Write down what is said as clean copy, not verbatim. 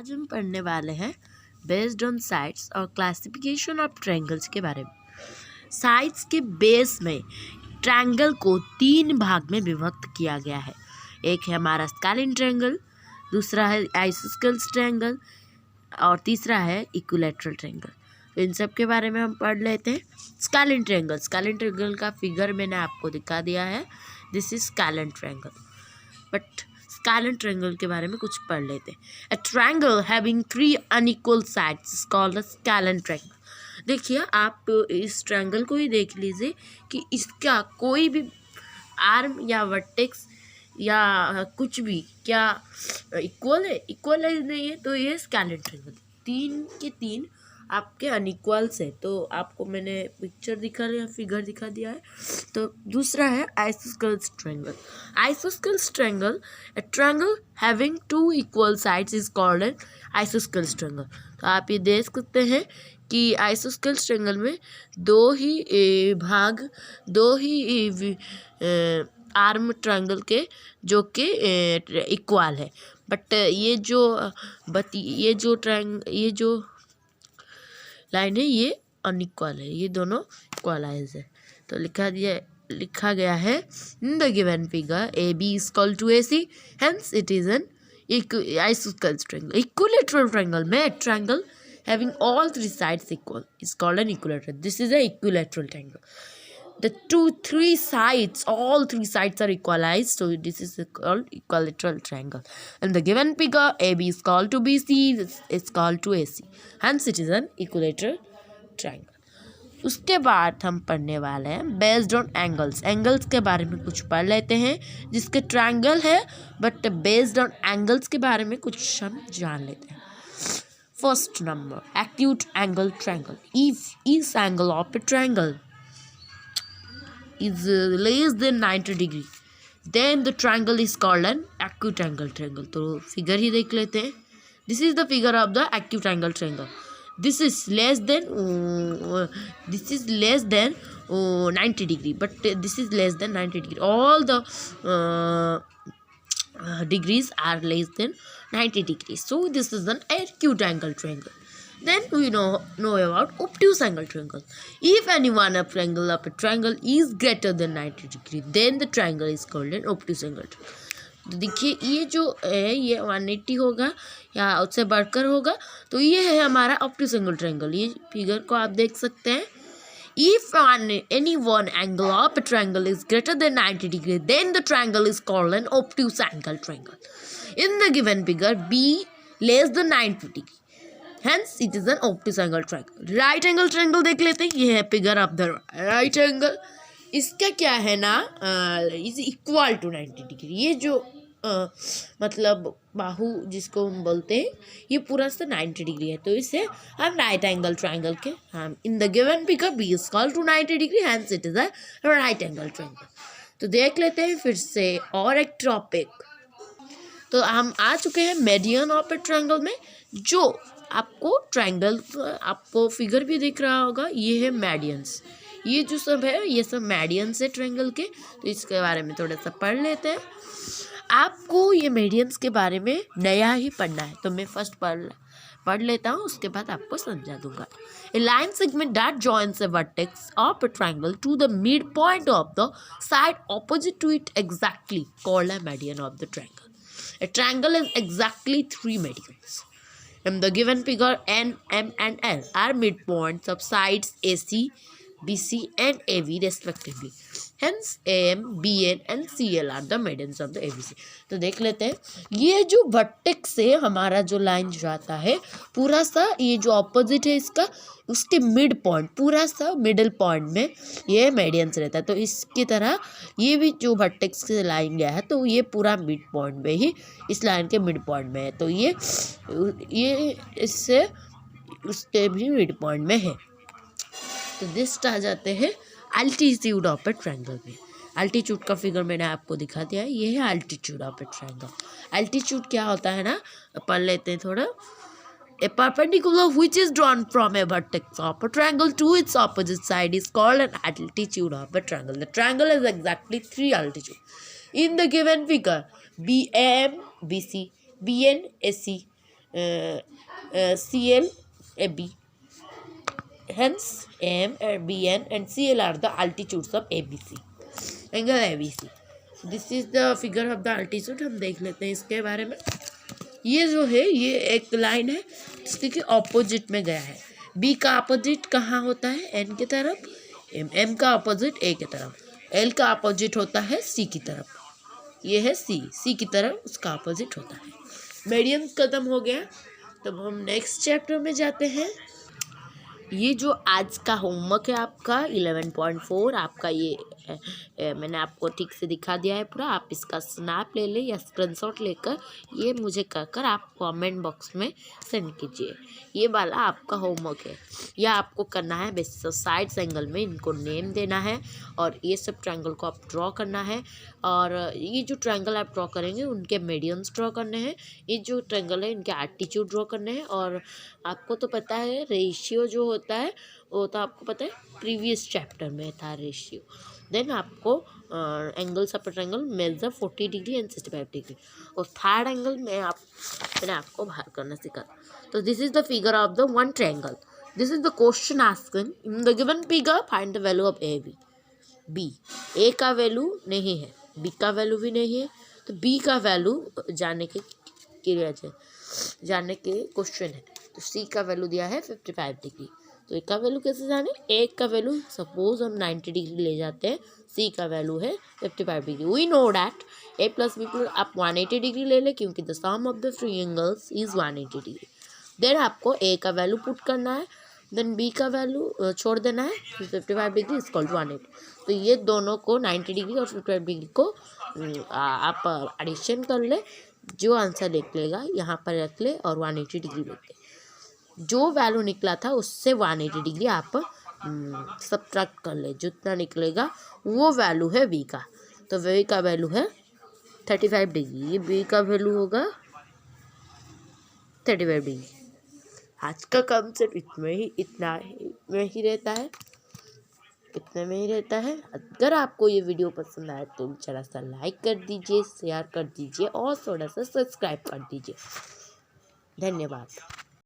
आज हम पढ़ने वाले हैं बेस्ड ऑन साइड्स और क्लासिफिकेशन ऑफ ट्रायंगल्स के बारे में। साइड्स के बेस में ट्रायंगल को 3 भाग में विभक्त किया गया है। एक है हमारा स्केलिन ट्रायंगल, दूसरा है आइसोस्केल्स ट्रायंगल और तीसरा है इक्विलैटरल ट्रायंगल। तो इन सब के बारे में हम पढ़ लेते हैं। स्केलिन ट्रायंगल का फिगर मैंने आपको दिखा दिया है। This is scalene triangle. But scalene triangle के बारे में कुछ पढ़ लेते हैं। A triangle having 3 unequal sides is called a scalene triangle. देखिए, आप इस ट्रायंगल को ही देख लीजिए कि इसका कोई भी आर्म या वर्टेक्स या कुछ भी क्या इक्वल है नहीं है, तो ये स्केलिन ट्रायंगल 3 के 3 आपके अनइक्वल्स है। तो आपको मैंने पिक्चर दिखा दिया, फिगर दिखा दिया है। तो दूसरा है isosceles triangle. Isosceles triangle, a triangle having 2 equal sides is called an isosceles triangle। तो आप ये देख सकते हैं कि आइसोस्केल्स ट्रायंगल में दो ही आर्म ट्रायंगल के जो कि इक्वल है। बट ये जो लाइन है ये अनइक्वल है, ये दोनों इक्वलाइज है। तो लिखा गया है in the given figure A B is equal to A C, hence it is an isosceles triangle. Equilateral triangle में triangle having all 3 sides equal is called an equilateral. This is a equilateral triangle. All three sides are equalized, so this is called equilateral triangle. And the given figure AB is called to BC, is called to AC. Hence it is an equilateral triangle. उसके बाद हम पढ़ने वाले हैं based on angles. Angles के बारे में कुछ पढ़ लेते हैं। जिसके ट्रायंगल है बट बेस्ड ऑन एंगल्स के बारे में कुछ हम जान लेते हैं। First number, acute angle triangle. If each angle of a triangle is less than 90 degree, then the triangle is called an acute angle triangle. तो फिगर ही देख लेते हैं। This is the figure of the acute angle triangle. This is less than 90 degree, but this is less than 90 degree. All the degrees are less than 90 degrees. So this is an acute angle triangle. Then we know about obtuse angle triangle. If any one of angle of a triangle is greater than 90 degree, then the triangle is called an obtuse angle triangle. तो देखिए, ये जो है ये 180 होगा या उससे बढ़कर होगा, तो ये है हमारा obtuse angle triangle। ये फिगर को आप देख सकते हैं। If any one angle of a triangle is greater than 90 degree, then the triangle is called an obtuse angle triangle. In the given figure, B less than 90 degree. Hence, it is an obtuse angle triangle. Right angle triangle देख लेते हैं। ये है figure of the right angle। इसका क्या है ना, is equal to 90 degree। ये जो मतलब बाहु जिसको हम बोलते हैं, ये पूरा सा 90 डिग्री है। तो इसे हम राइट एंगल ट्रायंगल के हम in the given figure B is equal to 90 degree, hence it is a right angle triangle. तो देख लेते हैं फिर से और एक टॉपिक। तो हम आ चुके हैं मीडियन ऑफ ए ट्रायंगल में। जो आपको ट्रायंगल, आपको फिगर भी दिख रहा होगा, ये है मीडियंस। ये जो सब है ये सब मीडियंस है ट्रायंगल के। तो इसके बारे में थोड़ा सा पढ़ लेते हैं। आपको ये मीडियंस के बारे में नया ही पढ़ना है, तो मैं फर्स्ट पढ़ लेता हूँ, उसके बाद आपको समझा दूंगा। A line segment that joins a vertex of a triangle to the mid point of the side opposite to it exactly called a median of the triangle. A triangle is exactly 3 medians. In the given figure, N, M and L are midpoints of sides AC, BC and AB respectively. Hence AM, BN and CL are the medians of the ABC. तो देख लेते हैं, ये जो vertex से हमारा जो line जाता है पूरा सा, ये जो ऑपोजिट है इसका, उसके मिड पॉइंट, पूरा सा मिडिल पॉइंट में ये मीडियंस रहता है। तो इसकी तरह ये भी जो वर्टेक्स से लाइन गया है, तो ये पूरा मिड पॉइंट में ही, इस लाइन के मिड पॉइंट में है। तो ये इससे उसके भी मिड पॉइंट में है। तो नेक्स्ट आ जाते हैं अल्टीट्यूड ऑफ ए ट्रायंगल में। अल्टीट्यूड का फिगर मैंने आपको दिखा दिया है, ये है altitude of a triangle. Altitude क्या होता है ना, पढ़ लेते हैं थोड़ा। A perpendicular which is drawn from a vertex of a triangle to its opposite side is called an altitude of a triangle. The triangle is exactly 3 altitude. In the given figure BAM BC, BN AC, CL, AB. Hence, AM, BN and CL are the altitudes of ABC. Angle ABC. This is the figure of the altitude. हम देख लेते हैं इसके बारे में. ये जो है ये एक लाइन है जिसके ऑपोजिट में गया है. बी का अपोजिट कहाँ होता है? एन की तरफ. एम का अपोजिट ए की तरफ. एल का अपोजिट होता है सी की तरफ. ये है सी की तरफ उसका अपोजिट होता है. मीडियम खत्म हो गया. तब हम नेक्स्ट चैप्टर में जाते हैं. ये जो आज का होमवर्क है आपका 11.4 आपका ये मैंने आपको ठीक से दिखा दिया है पूरा. आप इसका स्नैप ले लें या स्क्रीनशॉट लेकर ये मुझे कहकर आप कमेंट बॉक्स में सेंड कीजिए. ये वाला आपका होमवर्क है. यह आपको करना है बेसिस ऑफ साइड्स एंगल में इनको नेम देना है और ये सब ट्रायंगल को आप ड्रॉ करना है. और ये जो ट्रायंगल आप ड्रॉ करेंगे उनके मीडियंस ड्रॉ करने हैं. ये जो ट्रायंगल है इनके एल्टीट्यूड ड्रॉ करने हैं. और आपको तो पता है रेशियो जो होता है वो तो आपको पता है प्रीवियस चैप्टर में था रेशियो. देन आपको angles of triangle measure 40 degree and 65 degree. और थर्ड एंगल में मैंने आपको बाहर करना सिखा. तो this is the figure of the one triangle. This is the question asked in the given figure find the value of A B. A का value नहीं है, बी का वैल्यू भी नहीं है, तो बी का वैल्यू जानने के क्वेश्चन है. तो सी का वैल्यू दिया है 55 डिग्री. तो ए का वैल्यू कैसे जाने? ए का वैल्यू सपोज हम 90 डिग्री ले जाते हैं. सी का वैल्यू है 55 degree. We know that A plus B plus आप 180 डिग्री ले लें क्योंकि the sum of the triangles is 180 degree. Then आपको ए का वैल्यू पुट करना है. देन बी का वैल्यू छोड़ देना है. 55 डिग्री इज इक्वल टू 180. तो ये दोनों को 90 डिग्री और 55 डिग्री को आप एडिशन कर ले. जो आंसर निकलेगा यहाँ पर रख ले और 180 डिग्री रख ले. जो वैल्यू निकला था उससे 180 डिग्री आप सब्ट्रैक्ट कर ले. जितना निकलेगा वो वैल्यू है बी का. तो बी का वैल्यू है 35 डिग्री. ये बी का वैल्यू होगा 35 डिग्री. आज का कॉन्सेप्ट इतना में ही रहता है. इतने में ही रहता है. अगर आपको ये वीडियो पसंद आए तो जरा सा लाइक कर दीजिए, शेयर कर दीजिए और थोड़ा सा सब्सक्राइब कर दीजिए. धन्यवाद.